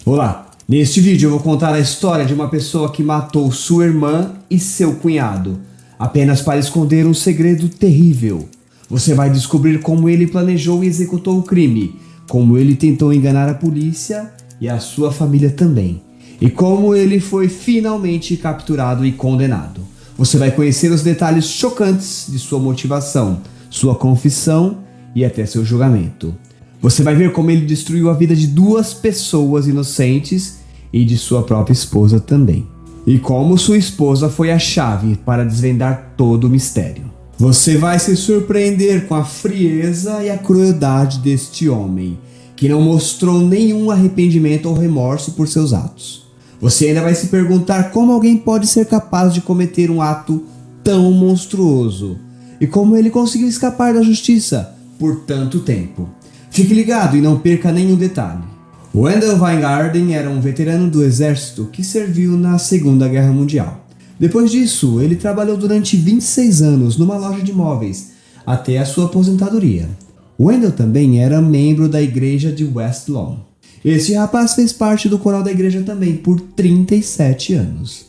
Olá, neste vídeo eu vou contar a história de uma pessoa que matou sua irmã e seu cunhado, apenas para esconder um segredo terrível. Você vai descobrir como ele planejou e executou o crime, como ele tentou enganar a polícia e a sua família também, e como ele foi finalmente capturado e condenado. Você vai conhecer os detalhes chocantes de sua motivação, sua confissão e até seu julgamento. Você vai ver como ele destruiu a vida de 2 pessoas inocentes e de sua própria esposa também. E como sua esposa foi a chave para desvendar todo o mistério. Você vai se surpreender com a frieza e a crueldade deste homem, que não mostrou nenhum arrependimento ou remorso por seus atos. Você ainda vai se perguntar como alguém pode ser capaz de cometer um ato tão monstruoso e como ele conseguiu escapar da justiça por tanto tempo. Fique ligado e não perca nenhum detalhe. Wendell Weingarten era um veterano do exército que serviu na Segunda Guerra Mundial. Depois disso, ele trabalhou durante 26 anos numa loja de móveis, até a sua aposentadoria. Wendell também era membro da igreja de West Lawn. Este rapaz fez parte do coral da igreja também por 37 anos.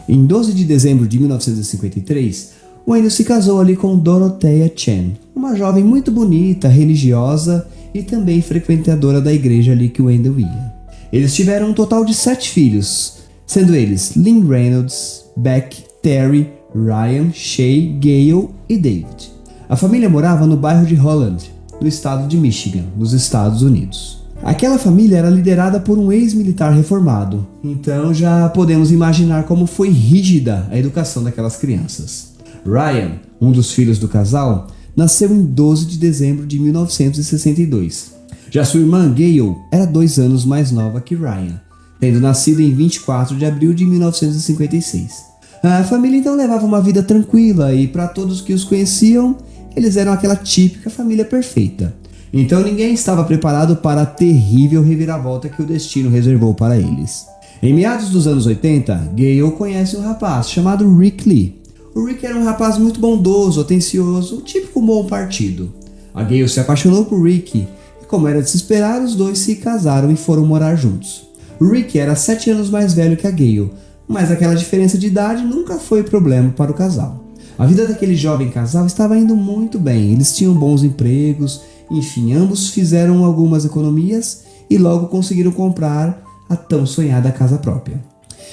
Em 12 de dezembro de 1953, Wendell se casou ali com Dorothea Chen, uma jovem muito bonita, religiosa e também frequentadora da igreja ali que Wendell ia. Eles tiveram um total de 7 filhos, sendo eles Lynn Reynolds, Beck, Terry, Ryan, Shay, Gale e David. A família morava no bairro de Holland, no estado de Michigan, nos Estados Unidos. Aquela família era liderada por um ex-militar reformado, então já podemos imaginar como foi rígida a educação daquelas crianças. Ryan, um dos filhos do casal, nasceu em 12 de dezembro de 1962. Já sua irmã Gale era 2 anos mais nova que Ryan, tendo nascido em 24 de abril de 1956. A família então levava uma vida tranquila e para todos que os conheciam, eles eram aquela típica família perfeita. Então ninguém estava preparado para a terrível reviravolta que o destino reservou para eles. Em meados dos anos 80, Gale conhece um rapaz chamado Rick Lee. O Rick era um rapaz muito bondoso, atencioso, típico bom partido. A Gale se apaixonou por Rick e, como era de se esperar, os dois se casaram e foram morar juntos. O Rick era 7 anos mais velho que a Gale, mas aquela diferença de idade nunca foi problema para o casal. A vida daquele jovem casal estava indo muito bem, eles tinham bons empregos, enfim, ambos fizeram algumas economias e logo conseguiram comprar a tão sonhada casa própria.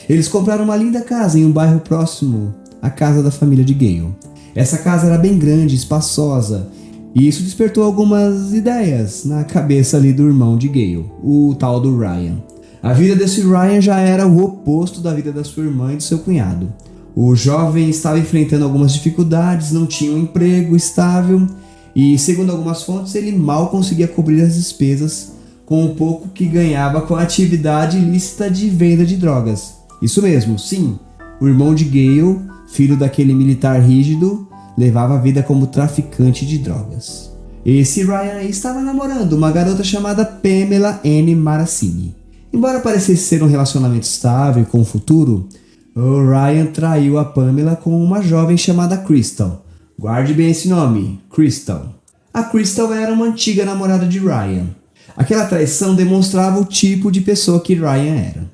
Eles compraram uma linda casa em um bairro próximo a casa da família de Gale. Essa casa era bem grande, espaçosa, e isso despertou algumas ideias na cabeça ali do irmão de Gale, o tal do Ryan. A vida desse Ryan já era o oposto da vida da sua irmã e do seu cunhado. O jovem estava enfrentando algumas dificuldades, não tinha um emprego estável e, segundo algumas fontes, ele mal conseguia cobrir as despesas com o pouco que ganhava com a atividade ilícita de venda de drogas. Isso mesmo, sim, o irmão de Gale, filho daquele militar rígido, levava a vida como traficante de drogas. Esse Ryan aí estava namorando uma garota chamada Pamela Anne Maracini. Embora parecesse ser um relacionamento estável e com futuro, o Ryan traiu a Pamela com uma jovem chamada Crystal. Guarde bem esse nome, Crystal. A Crystal era uma antiga namorada de Ryan. Aquela traição demonstrava o tipo de pessoa que Ryan era.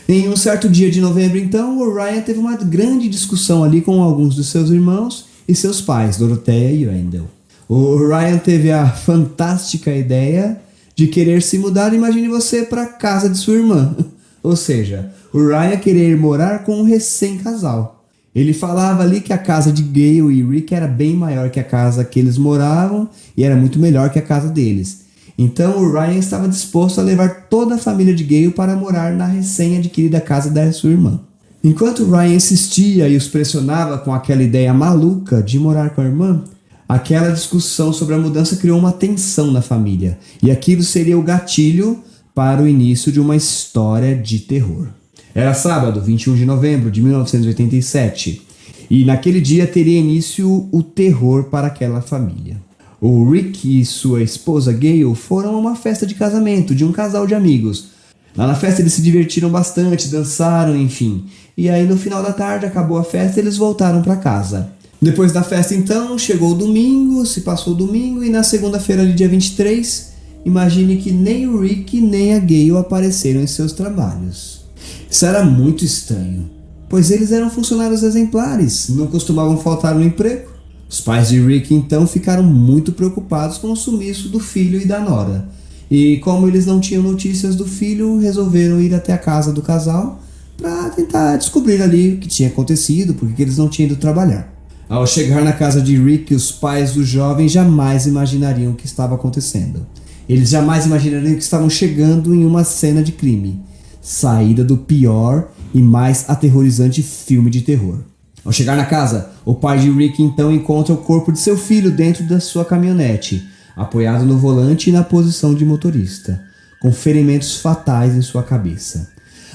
Em um certo dia de novembro, então, o Ryan teve uma grande discussão ali com alguns dos seus irmãos e seus pais, Dorothea e Wendell. O Ryan teve a fantástica ideia de querer se mudar, imagine você, para a casa de sua irmã. Ou seja, o Ryan querer morar com um recém-casal. Ele falava ali que a casa de Gale e Rick era bem maior que a casa que eles moravam e era muito melhor que a casa deles. Então o Ryan estava disposto a levar toda a família de Gale para morar na recém-adquirida casa da sua irmã. Enquanto o Ryan insistia e os pressionava com aquela ideia maluca de morar com a irmã, aquela discussão sobre a mudança criou uma tensão na família, e aquilo seria o gatilho para o início de uma história de terror. Era sábado, 21 de novembro de 1987, e naquele dia teria início o terror para aquela família. O Rick e sua esposa Gale foram a uma festa de casamento de um casal de amigos. Lá na festa eles se divertiram bastante, dançaram, enfim. E aí no final da tarde acabou a festa e eles voltaram para casa. Depois da festa então, chegou o domingo, se passou o domingo e na segunda-feira, dia 23, imagine que nem o Rick nem a Gale apareceram em seus trabalhos. Isso era muito estranho, pois eles eram funcionários exemplares, não costumavam faltar no emprego. Os pais de Rick então ficaram muito preocupados com o sumiço do filho e da nora, e como eles não tinham notícias do filho, resolveram ir até a casa do casal para tentar descobrir ali o que tinha acontecido, porque eles não tinham ido trabalhar. Ao chegar na casa de Rick, os pais do jovem jamais imaginariam o que estava acontecendo. Eles jamais imaginariam que estavam chegando em uma cena de crime, saída do pior e mais aterrorizante filme de terror. Ao chegar na casa, o pai de Rick então encontra o corpo de seu filho dentro da sua caminhonete, apoiado no volante e na posição de motorista, com ferimentos fatais em sua cabeça.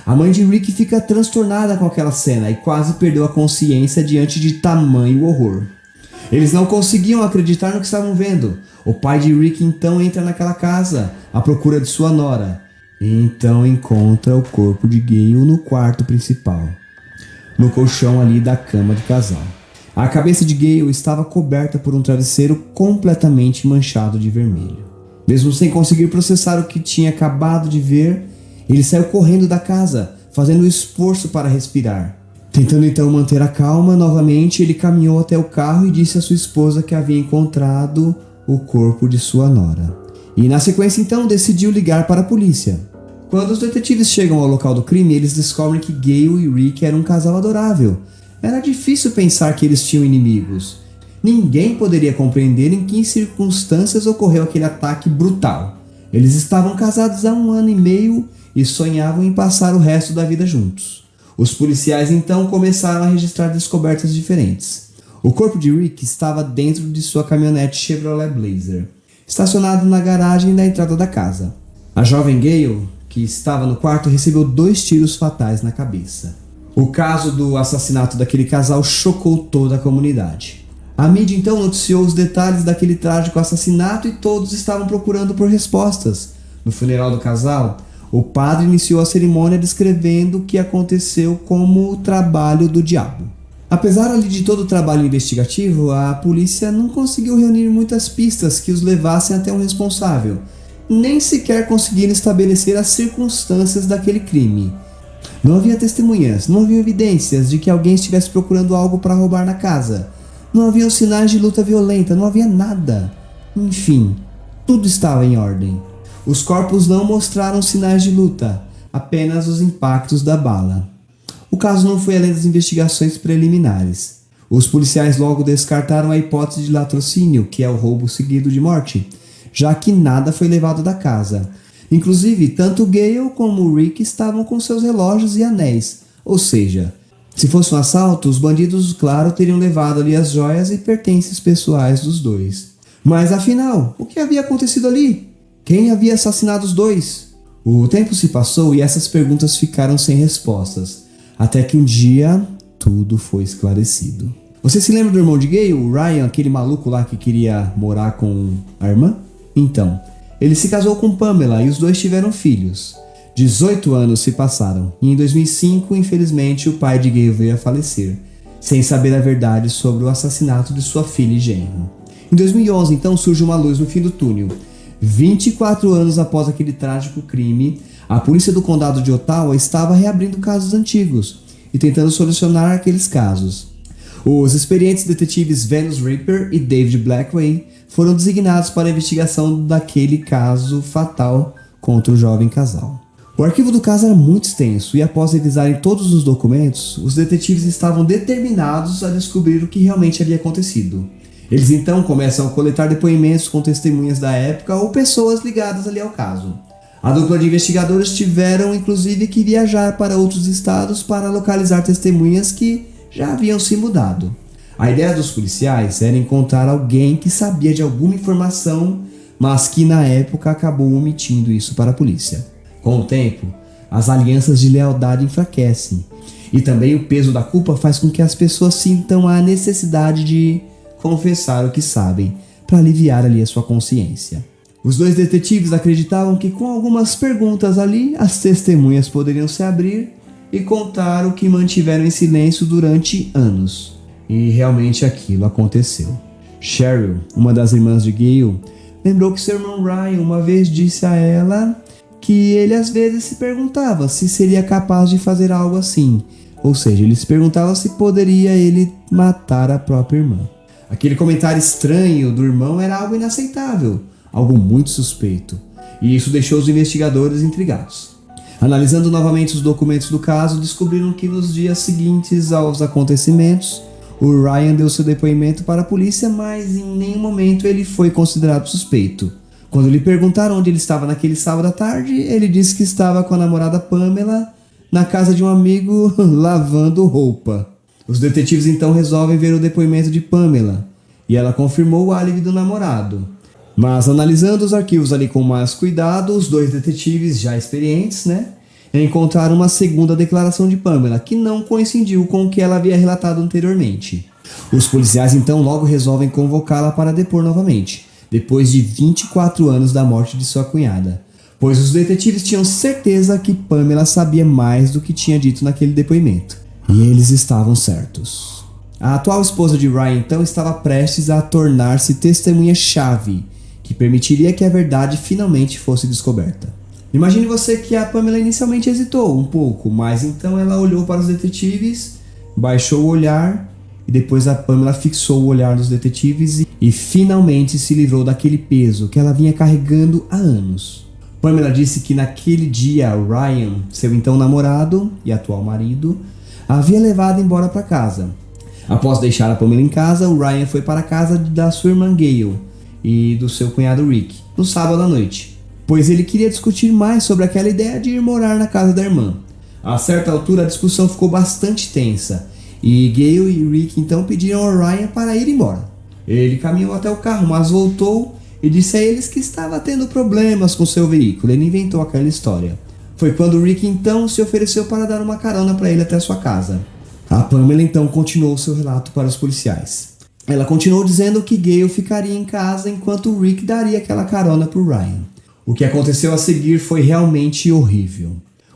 A mãe de Rick fica transtornada com aquela cena e quase perdeu a consciência diante de tamanho horror. Eles não conseguiam acreditar no que estavam vendo. O pai de Rick então entra naquela casa à procura de sua nora e então encontra o corpo de Gale no quarto principal, no colchão ali da cama de casal. A cabeça de Gale estava coberta por um travesseiro completamente manchado de vermelho. Mesmo sem conseguir processar o que tinha acabado de ver, ele saiu correndo da casa, fazendo um esforço para respirar. Tentando então manter a calma, novamente ele caminhou até o carro e disse à sua esposa que havia encontrado o corpo de sua nora. E na sequência então decidiu ligar para a polícia. Quando os detetives chegam ao local do crime, eles descobrem que Gale e Rick eram um casal adorável. Era difícil pensar que eles tinham inimigos. Ninguém poderia compreender em que circunstâncias ocorreu aquele ataque brutal. Eles estavam casados há 1 ano e meio e sonhavam em passar o resto da vida juntos. Os policiais então começaram a registrar descobertas diferentes. O corpo de Rick estava dentro de sua caminhonete Chevrolet Blazer, estacionado na garagem da entrada da casa. A jovem Gale, que estava no quarto, recebeu 2 tiros fatais na cabeça. O caso do assassinato daquele casal chocou toda a comunidade. A mídia então noticiou os detalhes daquele trágico assassinato e todos estavam procurando por respostas. No funeral do casal, o padre iniciou a cerimônia descrevendo o que aconteceu como o trabalho do diabo. Apesar ali de todo o trabalho investigativo, a polícia não conseguiu reunir muitas pistas que os levassem até um responsável. Nem sequer conseguiram estabelecer as circunstâncias daquele crime. Não havia testemunhas, não havia evidências de que alguém estivesse procurando algo para roubar na casa. Não havia sinais de luta violenta, não havia nada. Enfim, tudo estava em ordem. Os corpos não mostraram sinais de luta, apenas os impactos da bala. O caso não foi além das investigações preliminares. Os policiais logo descartaram a hipótese de latrocínio, que é o roubo seguido de morte, já que nada foi levado da casa. Inclusive, tanto Gale como o Rick estavam com seus relógios e anéis, ou seja, se fosse um assalto, os bandidos, claro, teriam levado ali as joias e pertences pessoais dos dois. Mas afinal, o que havia acontecido ali? Quem havia assassinado os dois? O tempo se passou e essas perguntas ficaram sem respostas, até que um dia tudo foi esclarecido. Você se lembra do irmão de Gale, o Ryan, aquele maluco lá que queria morar com a irmã? Então, ele se casou com Pamela e os dois tiveram filhos. 18 anos se passaram e em 2005, infelizmente, o pai de Gale veio a falecer, sem saber a verdade sobre o assassinato de sua filha e genro. Em 2011, então, surge uma luz no fim do túnel. 24 anos após aquele trágico crime, a polícia do condado de Ottawa estava reabrindo casos antigos e tentando solucionar aqueles casos. Os experientes detetives Venus Ripper e David Blackway foram designados para a investigação daquele caso fatal contra o jovem casal. O arquivo do caso era muito extenso e após revisarem todos os documentos, os detetives estavam determinados a descobrir o que realmente havia acontecido. Eles então começam a coletar depoimentos com testemunhas da época ou pessoas ligadas ali ao caso. A dupla de investigadores tiveram inclusive que viajar para outros estados para localizar testemunhas que já haviam se mudado. A ideia dos policiais era encontrar alguém que sabia de alguma informação, mas que na época acabou omitindo isso para a polícia. Com o tempo, as alianças de lealdade enfraquecem, e também o peso da culpa faz com que as pessoas sintam a necessidade de confessar o que sabem, para aliviar ali a sua consciência. Os dois detetives acreditavam que com algumas perguntas ali, as testemunhas poderiam se abrir e contar o que mantiveram em silêncio durante anos. E realmente aquilo aconteceu. Cheryl, uma das irmãs de Gale, lembrou que seu irmão Ryan uma vez disse a ela que ele às vezes se perguntava se seria capaz de fazer algo assim. Ou seja, ele se perguntava se poderia ele matar a própria irmã. Aquele comentário estranho do irmão era algo inaceitável, algo muito suspeito, e isso deixou os investigadores intrigados. Analisando novamente os documentos do caso, descobriram que nos dias seguintes aos acontecimentos, o Ryan deu seu depoimento para a polícia, mas em nenhum momento ele foi considerado suspeito. Quando lhe perguntaram onde ele estava naquele sábado à tarde, ele disse que estava com a namorada Pamela na casa de um amigo lavando roupa. Os detetives então resolvem ver o depoimento de Pamela, e ela confirmou o álibi do namorado. Mas analisando os arquivos ali com mais cuidado, os dois detetives já experientes, encontraram uma segunda declaração de Pamela, que não coincidiu com o que ela havia relatado anteriormente. Os policiais então logo resolvem convocá-la para depor novamente, depois de 24 anos da morte de sua cunhada, pois os detetives tinham certeza que Pamela sabia mais do que tinha dito naquele depoimento. E eles estavam certos. A atual esposa de Ryan então estava prestes a tornar-se testemunha-chave, que permitiria que a verdade finalmente fosse descoberta. Imagine você que a Pamela inicialmente hesitou um pouco, mas então ela olhou para os detetives, baixou o olhar e depois a Pamela fixou o olhar dos detetives e finalmente se livrou daquele peso que ela vinha carregando há anos. Pamela disse que naquele dia Ryan, seu então namorado e atual marido, a havia levado embora para casa. Após deixar a Pamela em casa, o Ryan foi para a casa da sua irmã Gayle e do seu cunhado Rick, no sábado à noite, pois ele queria discutir mais sobre aquela ideia de ir morar na casa da irmã. A certa altura a discussão ficou bastante tensa, e Gayle e Rick então pediram ao Ryan para ir embora. Ele caminhou até o carro, mas voltou e disse a eles que estava tendo problemas com seu veículo. Ele inventou aquela história. Foi quando Rick então se ofereceu para dar uma carona para ele até sua casa. A Pamela então continuou seu relato para os policiais. Ela continuou dizendo que Gayle ficaria em casa enquanto Rick daria aquela carona para o Ryan. O que aconteceu a seguir foi realmente horrível.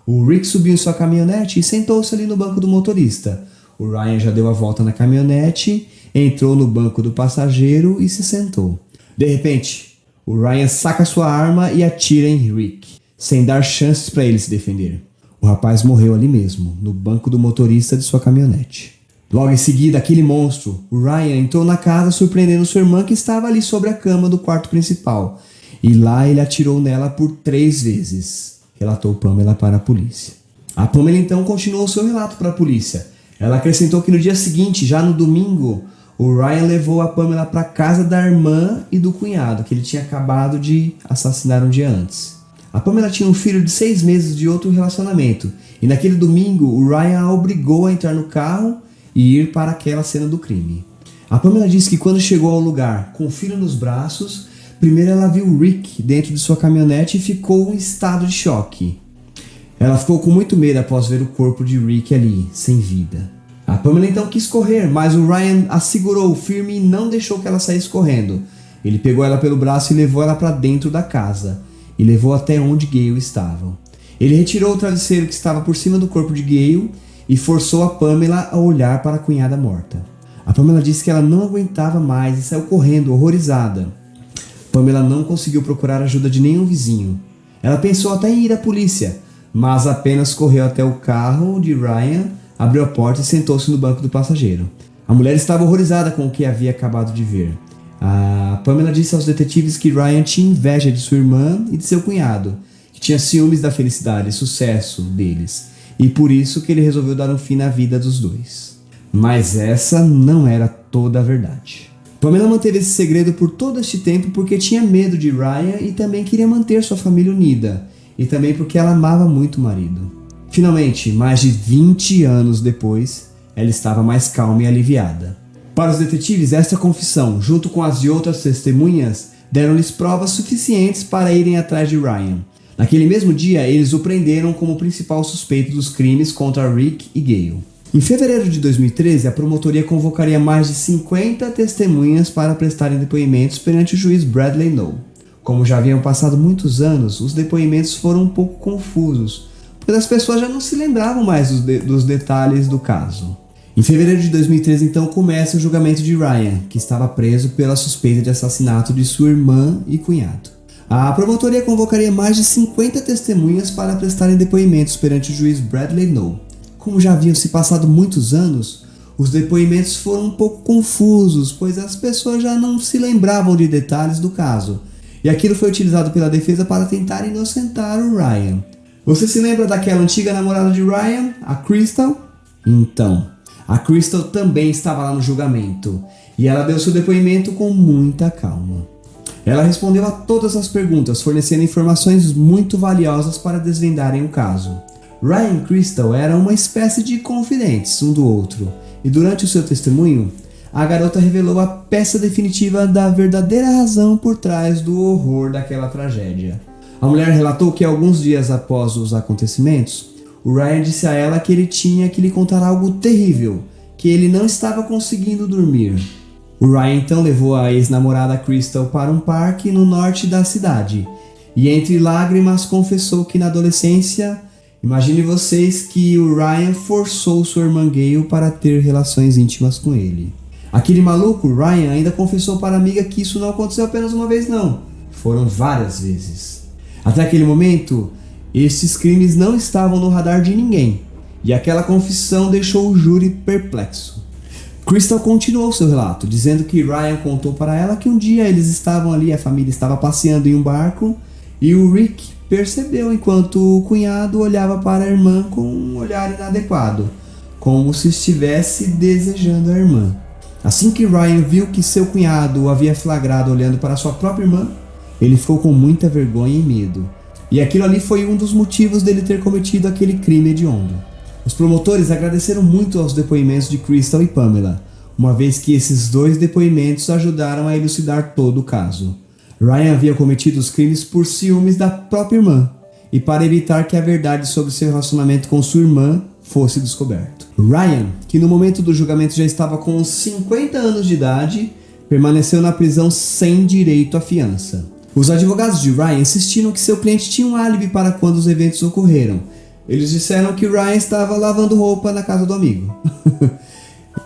O Rick subiu em sua caminhonete e sentou-se ali no banco do motorista. O Ryan já deu a volta na caminhonete, entrou no banco do passageiro e se sentou. De repente, o Ryan saca sua arma e atira em Rick, sem dar chances para ele se defender. O rapaz morreu ali mesmo, no banco do motorista de sua caminhonete. Logo em seguida, aquele monstro, o Ryan, entrou na casa surpreendendo sua irmã que estava ali sobre a cama do quarto principal. E lá ele atirou nela por 3 vezes, relatou Pamela para a polícia. A Pamela então continuou seu relato para a polícia. Ela acrescentou que no dia seguinte, já no domingo, o Ryan levou a Pamela para a casa da irmã e do cunhado, que ele tinha acabado de assassinar um dia antes. A Pamela tinha um filho de 6 meses de outro relacionamento, e naquele domingo o Ryan a obrigou a entrar no carro e ir para aquela cena do crime. A Pamela disse que quando chegou ao lugar com o filho nos braços, primeiro ela viu Rick dentro de sua caminhonete e ficou em estado de choque. Ela ficou com muito medo após ver o corpo de Rick ali, sem vida. A Pamela então quis correr, mas o Ryan a segurou firme e não deixou que ela saísse correndo. Ele pegou ela pelo braço e levou ela para dentro da casa, e levou até onde Gayle estava. Ele retirou o travesseiro que estava por cima do corpo de Gayle e forçou a Pamela a olhar para a cunhada morta. A Pamela disse que ela não aguentava mais e saiu correndo, horrorizada. Pamela não conseguiu procurar ajuda de nenhum vizinho. Ela pensou até em ir à polícia, mas apenas correu até o carro de Ryan, abriu a porta e sentou-se no banco do passageiro. A mulher estava horrorizada com o que havia acabado de ver. A Pamela disse aos detetives que Ryan tinha inveja de sua irmã e de seu cunhado, que tinha ciúmes da felicidade e sucesso deles, e por isso que ele resolveu dar um fim na vida dos dois. Mas essa não era toda a verdade. Pamela manteve esse segredo por todo este tempo porque tinha medo de Ryan e também queria manter sua família unida, e também porque ela amava muito o marido. Finalmente, mais de 20 anos depois, ela estava mais calma e aliviada. Para os detetives, esta confissão, junto com as de outras testemunhas, deram-lhes provas suficientes para irem atrás de Ryan. Naquele mesmo dia, eles o prenderam como principal suspeito dos crimes contra Rick e Gayle. Em fevereiro de 2013, a promotoria convocaria mais de 50 testemunhas para prestarem depoimentos perante o juiz Bradley Noel. Como já haviam passado muitos anos, os depoimentos foram um pouco confusos, pois as pessoas já não se lembravam mais dos detalhes do caso. Em fevereiro de 2013, então, começa o julgamento de Ryan, que estava preso pela suspeita de assassinato de sua irmã e cunhado. A promotoria convocaria mais de 50 testemunhas para prestarem depoimentos perante o juiz Bradley Noe. Como já haviam se passado muitos anos, os depoimentos foram um pouco confusos, pois as pessoas já não se lembravam de detalhes do caso, e aquilo foi utilizado pela defesa para tentar inocentar o Ryan. Você se lembra daquela antiga namorada de Ryan, a Crystal? Então, a Crystal também estava lá no julgamento, e ela deu seu depoimento com muita calma. Ela respondeu a todas as perguntas, fornecendo informações muito valiosas para desvendarem o caso. Ryan e Crystal eram uma espécie de confidentes um do outro, e durante o seu testemunho, a garota revelou a peça definitiva da verdadeira razão por trás do horror daquela tragédia. A mulher relatou que alguns dias após os acontecimentos, o Ryan disse a ela que ele tinha que lhe contar algo terrível, que ele não estava conseguindo dormir. O Ryan então levou a ex-namorada Crystal para um parque no norte da cidade, e entre lágrimas confessou que na adolescência, imagine vocês que o Ryan forçou sua irmã Gayle para ter relações íntimas com ele. Aquele maluco, Ryan, ainda confessou para a amiga que isso não aconteceu apenas uma vez não, foram várias vezes. Até aquele momento, esses crimes não estavam no radar de ninguém, e aquela confissão deixou o júri perplexo. Crystal continuou seu relato, dizendo que Ryan contou para ela que um dia eles estavam ali, a família estava passeando em um barco, e o Rick percebeu enquanto o cunhado olhava para a irmã com um olhar inadequado, como se estivesse desejando a irmã. Assim que Ryan viu que seu cunhado o havia flagrado olhando para sua própria irmã, ele ficou com muita vergonha e medo. E aquilo ali foi um dos motivos dele ter cometido aquele crime hediondo. Os promotores agradeceram muito aos depoimentos de Crystal e Pamela, uma vez que esses dois depoimentos ajudaram a elucidar todo o caso. Ryan havia cometido os crimes por ciúmes da própria irmã, e para evitar que a verdade sobre seu relacionamento com sua irmã fosse descoberto. Ryan, que no momento do julgamento já estava com 50 anos de idade, permaneceu na prisão sem direito à fiança. Os advogados de Ryan insistiram que seu cliente tinha um álibi para quando os eventos ocorreram. Eles disseram que Ryan estava lavando roupa na casa do amigo.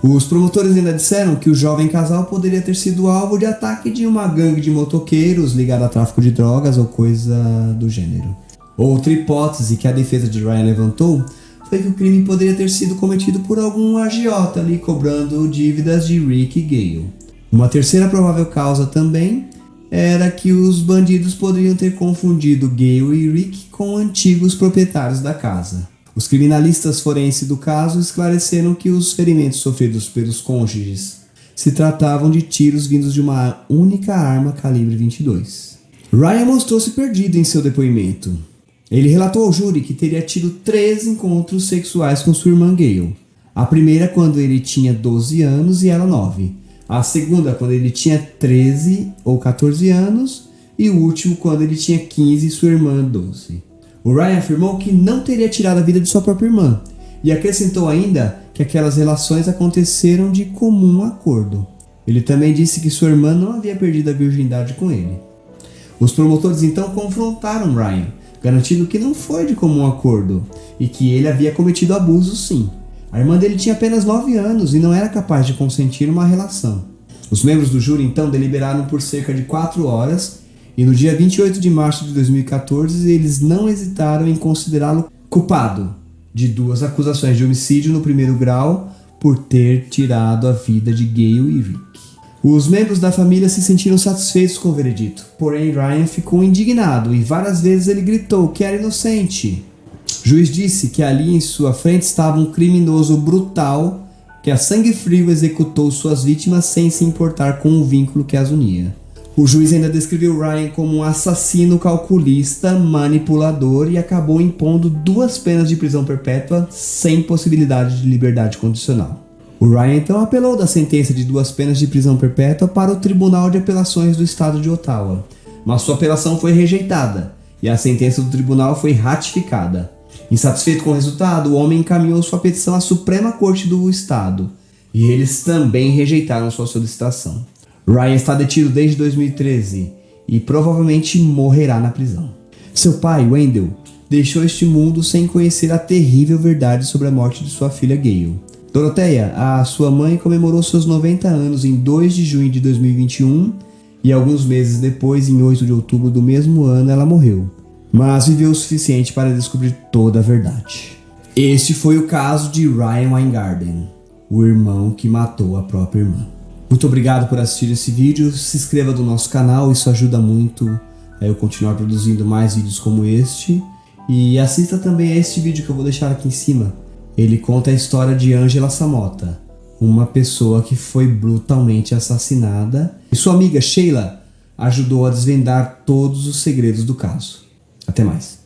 Os promotores ainda disseram que o jovem casal poderia ter sido alvo de ataque de uma gangue de motoqueiros ligada a tráfico de drogas ou coisa do gênero. Outra hipótese que a defesa de Ryan levantou foi que o crime poderia ter sido cometido por algum agiota ali cobrando dívidas de Rick e Gayle. Uma terceira provável causa também era que os bandidos poderiam ter confundido Gayle e Rick com antigos proprietários da casa. Os criminalistas forenses do caso esclareceram que os ferimentos sofridos pelos cônjuges se tratavam de tiros vindos de uma única arma calibre 22. Ryan mostrou-se perdido em seu depoimento. Ele relatou ao júri que teria tido 3 encontros sexuais com sua irmã Gayle. A primeira quando ele tinha 12 anos e ela 9. A segunda quando ele tinha 13 ou 14 anos. E o último quando ele tinha 15 e sua irmã 12. O Ryan afirmou que não teria tirado a vida de sua própria irmã. E acrescentou ainda que aquelas relações aconteceram de comum acordo. Ele também disse que sua irmã não havia perdido a virgindade com ele. Os promotores então confrontaram Ryan, garantindo que não foi de comum acordo e que ele havia cometido abuso sim. A irmã dele tinha apenas 9 anos e não era capaz de consentir uma relação. Os membros do júri então deliberaram por cerca de 4 horas e no dia 28 de março de 2014 eles não hesitaram em considerá-lo culpado de 2 acusações de homicídio no primeiro grau por ter tirado a vida de Gayle e Rick. Os membros da família se sentiram satisfeitos com o veredito, porém Ryan ficou indignado e várias vezes ele gritou que era inocente. O juiz disse que ali em sua frente estava um criminoso brutal que a sangue frio executou suas vítimas sem se importar com o vínculo que as unia. O juiz ainda descreveu Ryan como um assassino calculista, manipulador e acabou impondo 2 penas de prisão perpétua sem possibilidade de liberdade condicional. O Ryan então apelou da sentença de 2 penas de prisão perpétua para o Tribunal de Apelações do Estado de Ottawa, mas sua apelação foi rejeitada e a sentença do tribunal foi ratificada. Insatisfeito com o resultado, o homem encaminhou sua petição à Suprema Corte do Estado e eles também rejeitaram sua solicitação. Ryan está detido desde 2013 e provavelmente morrerá na prisão. Seu pai, Wendell, deixou este mundo sem conhecer a terrível verdade sobre a morte de sua filha Gayle. Doroteia, a sua mãe comemorou seus 90 anos em 2 de junho de 2021 e alguns meses depois, em 8 de outubro do mesmo ano, ela morreu. Mas viveu o suficiente para descobrir toda a verdade. Este foi o caso de Ryan Weingarten, o irmão que matou a própria irmã. Muito obrigado por assistir esse vídeo, se inscreva no nosso canal, isso ajuda muito a eu continuar produzindo mais vídeos como este. E assista também a este vídeo que eu vou deixar aqui em cima. Ele conta a história de Angela Samota, uma pessoa que foi brutalmente assassinada e sua amiga Sheila ajudou a desvendar todos os segredos do caso. Até mais.